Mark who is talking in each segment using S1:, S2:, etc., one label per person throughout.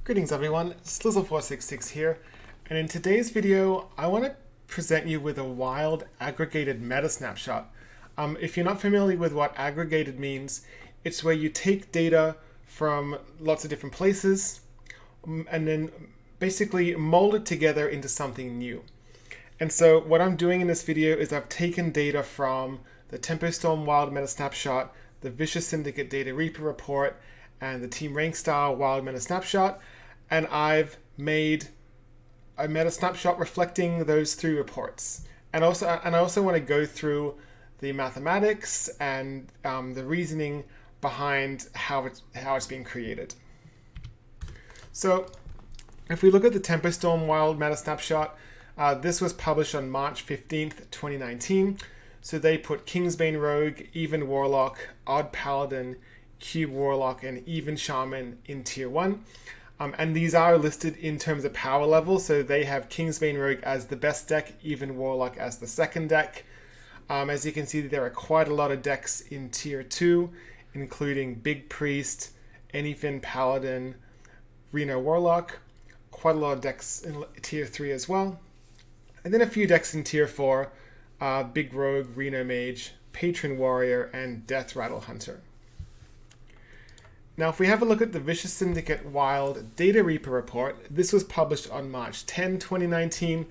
S1: Greetings everyone, Slizzle466 here, and in today's video I want to present you with a wild aggregated meta snapshot. If you're not familiar with what aggregated means, it's where you take data from lots of different places and then basically mold it together into something new. And so what I'm doing in this video is I've taken data from the Tempest Tome Wild Meta Snapshot, the Vicious Syndicate Data Reaper Report, and the Team Rankstar Wild Meta Snapshot, and I've made a meta snapshot reflecting those three reports. And I also want to go through the mathematics and the reasoning behind how it's being created. So if we look at the Tempest Tome Wild Meta Snapshot, this was published on March 15th, 2019. So they put Kingsbane Rogue, Even Warlock, Odd Paladin, Cube Warlock, and Even Shaman in Tier 1. And these are listed in terms of power level. So they have Kingsbane Rogue as the best deck, Even Warlock as the second deck. As you can see, there are quite a lot of decks in Tier 2, including Big Priest, Anyfin Paladin, Reno Warlock. Quite a lot of decks in Tier 3 as well. And then a few decks in Tier 4, Big Rogue, Reno Mage, Patron Warrior, and Death Rattle Hunter. Now, if we have a look at the Vicious Syndicate Wild Data Reaper Report, this was published on March 10, 2019.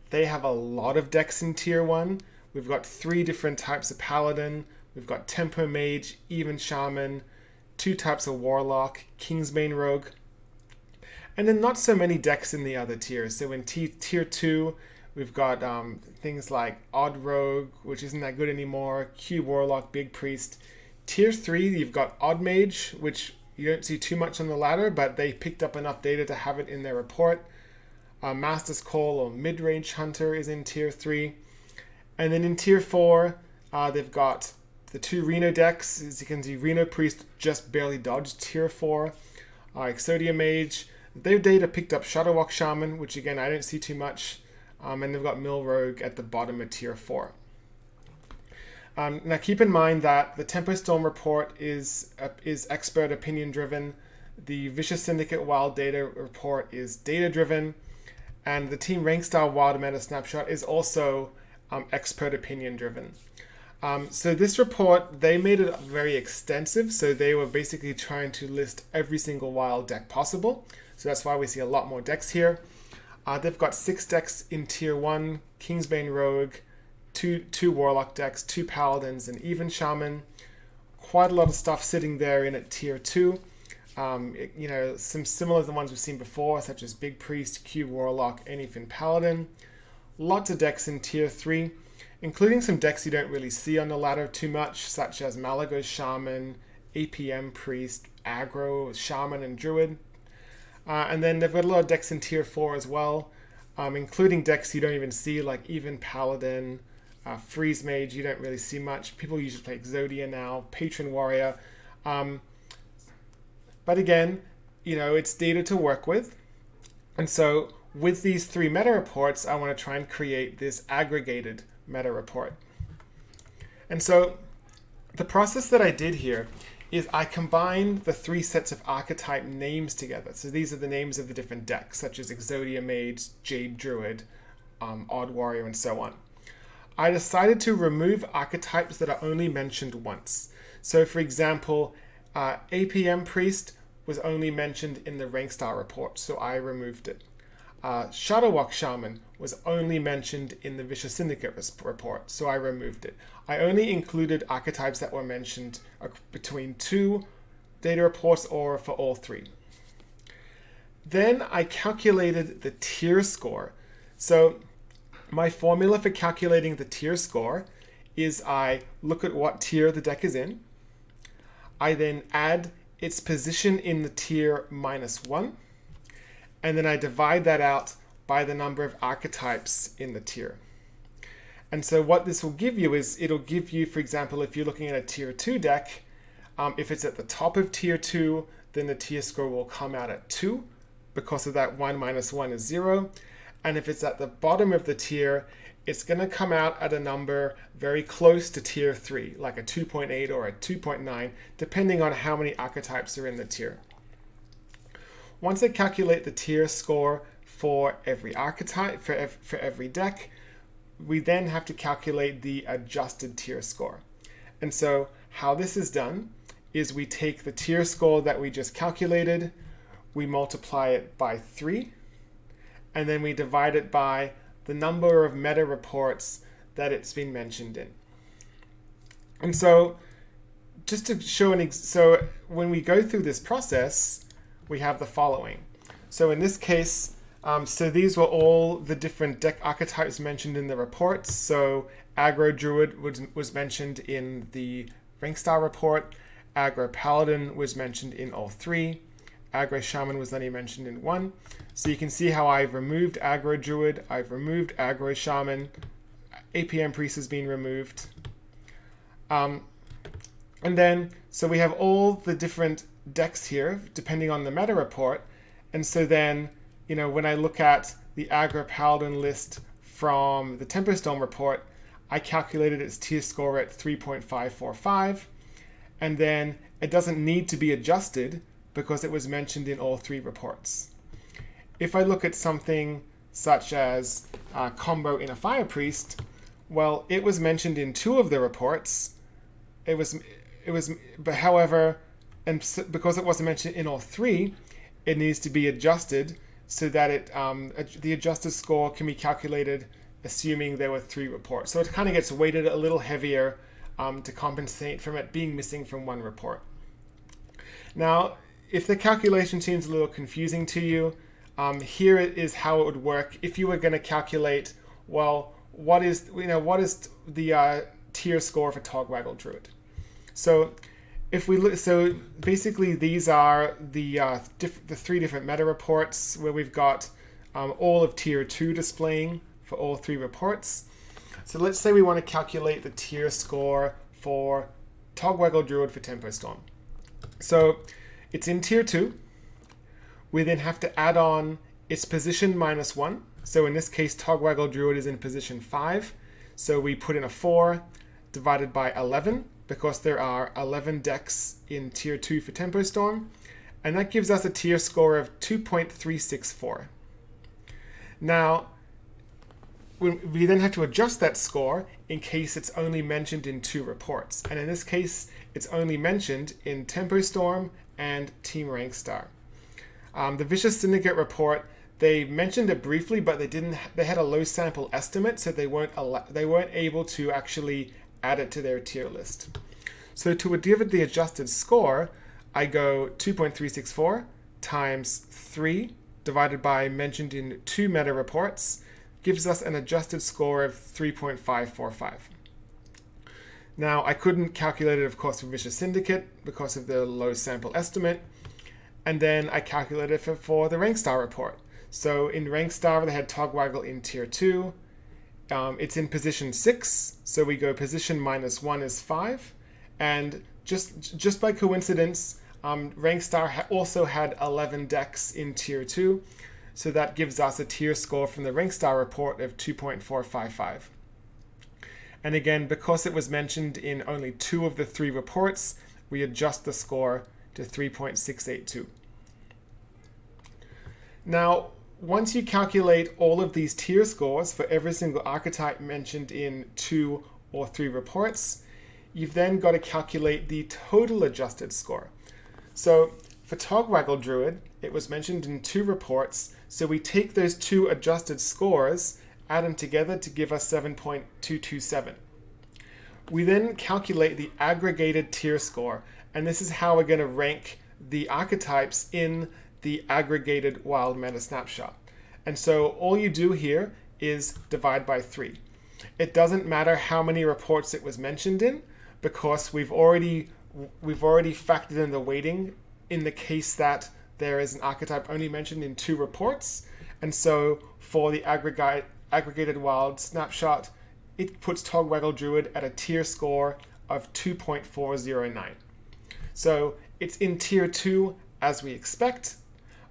S1: They have a lot of decks in Tier 1. We've got 3 different types of Paladin. We've got Tempo Mage, Even Shaman, 2 types of Warlock, Kingsbane Rogue, and then not so many decks in the other tiers. So in Tier 2, we've got things like Odd Rogue, which isn't that good anymore, Cube Warlock, Big Priest. Tier 3, you've got Odd Mage, which you don't see too much on the ladder, but they picked up enough data to have it in their report. Master's Call or Mid-Range Hunter is in Tier 3. And then in Tier 4, they've got the 2 Reno decks. As you can see, Reno Priest just barely dodged Tier 4. Exodia Mage. Their data picked up Shudderwock Shaman, which again, I don't see too much. And they've got Mill Rogue at the bottom of Tier 4. Now keep in mind that the Tempest Tome report is expert opinion driven, the Vicious Syndicate Wild Data report is data driven, and the Team Rankstar Wild Meta Snapshot is also expert opinion driven. So this report, they made it very extensive, so they were basically trying to list every single wild deck possible. So that's why we see a lot more decks here. They've got 6 decks in Tier 1, Kingsbane Rogue, two Warlock decks, 2 Paladins, and Even Shaman. Quite a lot of stuff sitting there in at Tier 2. You know, some similar to the ones we've seen before, such as Big Priest, Cube Warlock, Anyfin Paladin. Lots of decks in Tier 3, including some decks you don't really see on the ladder too much, such as Malagos Shaman, APM Priest, Aggro, Shaman, and Druid. And then they've got a lot of decks in Tier 4 as well, including decks you don't even see, like Even Paladin, Freeze Mage, you don't really see much. People usually play Exodia now, Patron Warrior. But again, you know, it's data to work with. And so with these 3 meta reports, I want to try and create this aggregated meta report. And so the process that I did here is I combined the 3 sets of archetype names together. So these are the names of the different decks, such as Exodia Mage, Jade Druid, Odd Warrior, and so on. I decided to remove archetypes that are only mentioned once. So for example, APM Priest was only mentioned in the Rankstar report, so I removed it. Shudderwock Shaman was only mentioned in the Vicious Syndicate report, so I removed it. I only included archetypes that were mentioned between 2 data reports or for all 3. Then I calculated the tier score. So my formula for calculating the tier score is I look at what tier the deck is in. I then add its position in the tier -1. And then I divide that out by the number of archetypes in the tier. And so what this will give you is, it'll give you, for example, if you're looking at a Tier 2 deck, if it's at the top of Tier 2, then the tier score will come out at 2, because of that 1 minus 1 is 0. And if it's at the bottom of the tier, it's going to come out at a number very close to Tier 3, like a 2.8 or a 2.9, depending on how many archetypes are in the tier. once I calculate the tier score for every archetype, for every deck, we then have to calculate the adjusted tier score. And so how this is done is we take the tier score that we just calculated, we multiply it by 3, and then we divide it by the number of meta reports that it's been mentioned in. And so just to show so when we go through this process, we have the following. So in this case, so these were all the different deck archetypes mentioned in the reports. So Aggro Druid was mentioned in the Rankstar report. Aggro Paladin was mentioned in all 3. Aggro Shaman was only mentioned in 1. So you can see how I've removed Aggro Druid, I've removed Aggro Shaman, APM Priest has been removed. And then, so we have all the different decks here, depending on the meta report. And so then, you know, when I look at the Aggro Paladin list from the Tempest Tome report, I calculated its tier score at 3.545. And then it doesn't need to be adjusted because it was mentioned in all 3 reports. If I look at something such as combo in a Fire Priest, well, it was mentioned in 2 of the reports. But however, and because it wasn't mentioned in all 3, it needs to be adjusted so that the adjusted score can be calculated assuming there were 3 reports. So it kind of gets weighted a little heavier to compensate from it being missing from 1 report. Now, if the calculation seems a little confusing to you, here is how it would work if you were going to calculate, well, what is the tier score for Togwaggle Druid. So if we look, so basically these are the 3 different meta reports where we've got all of tier 2 displaying for all 3 reports. So let's say we want to calculate the tier score for Togwaggle Druid for Tempest Tome. So it's in tier 2. We then have to add on its position -1. So in this case, Togwaggle Druid is in position 5. So we put in a 4 divided by 11 because there are 11 decks in tier 2 for Tempest Tome. And that gives us a tier score of 2.364. Now, we then have to adjust that score in case it's only mentioned in 2 reports. And in this case, it's only mentioned in Tempest Tome and Team Rankstar. The Vicious Syndicate report, they mentioned it briefly, but they had a low sample estimate, so they weren't able to actually add it to their tier list. So to give it the adjusted score, I go 2.364 times 3 divided by mentioned in 2 meta reports, gives us an adjusted score of 3.545. Now, I couldn't calculate it, of course, for Vicious Syndicate because of the low sample estimate. And then I calculated it for the Rankstar report. So in Rankstar, they had Togwaggle in tier 2. It's in position 6. So we go position -1 is 5. And just by coincidence, Rankstar also had 11 decks in tier 2. So that gives us a tier score from the Rankstar report of 2.455. And again, because it was mentioned in only 2 of the 3 reports, we adjust the score to 3.682. Now, once you calculate all of these tier scores for every single archetype mentioned in 2 or 3 reports, you've then got to calculate the total adjusted score. So for Togwaggle Druid, it was mentioned in 2 reports, so we take those 2 adjusted scores, add them together to give us 7.227. We then calculate the aggregated tier score, and this is how we're going to rank the archetypes in the aggregated Wild Meta Snapshot. And so all you do here is divide by 3. It doesn't matter how many reports it was mentioned in, because we've already factored in the weighting in the case that there is an archetype only mentioned in 2 reports. And so for the aggregated Wild Snapshot, it puts Togwaggle Druid at a tier score of 2.409. So it's in tier 2 as we expect,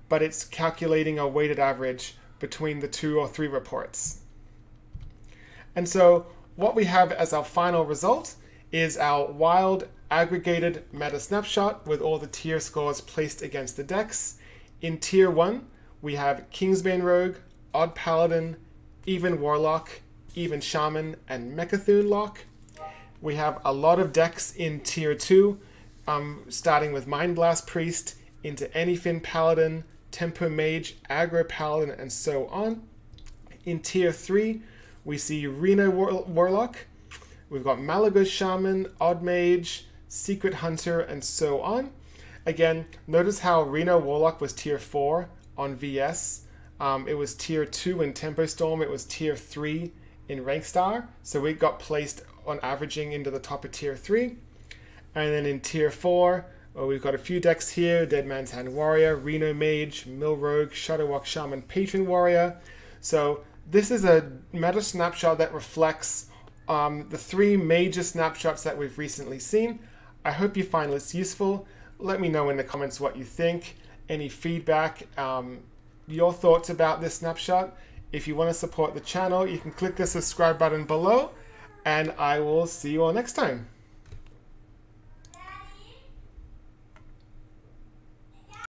S1: but it's calculating a weighted average between the 2 or 3 reports. And so what we have as our final result is our wild aggregated meta snapshot with all the tier scores placed against the decks In Tier 1, we have Kingsbane Rogue, Odd Paladin, Even Warlock, Even Shaman, and Mechathune Lock. We have a lot of decks in Tier 2, starting with Mind Blast Priest, into Anyfin Paladin, Tempo Mage, Aggro Paladin, and so on. In Tier 3, we see Reno Warlock. We've got Malagos Shaman, Odd Mage, Secret Hunter, and so on. Again, notice how Reno Warlock was Tier 4 on VS. It was Tier 2 in Tempest Tome. It was Tier 3 in Rankstar. So we got placed on averaging into the top of Tier 3. And then in Tier 4, we've got a few decks here. Dead Man's Hand Warrior, Reno Mage, Mill Rogue, Shudderwock Shaman, Patron Warrior. So this is a meta snapshot that reflects the 3 major snapshots that we've recently seen. I hope you find this useful. Let me know in the comments what you think, any feedback, your thoughts about this snapshot. If you want to support the channel, you can click the subscribe button below, and I will see you all next time.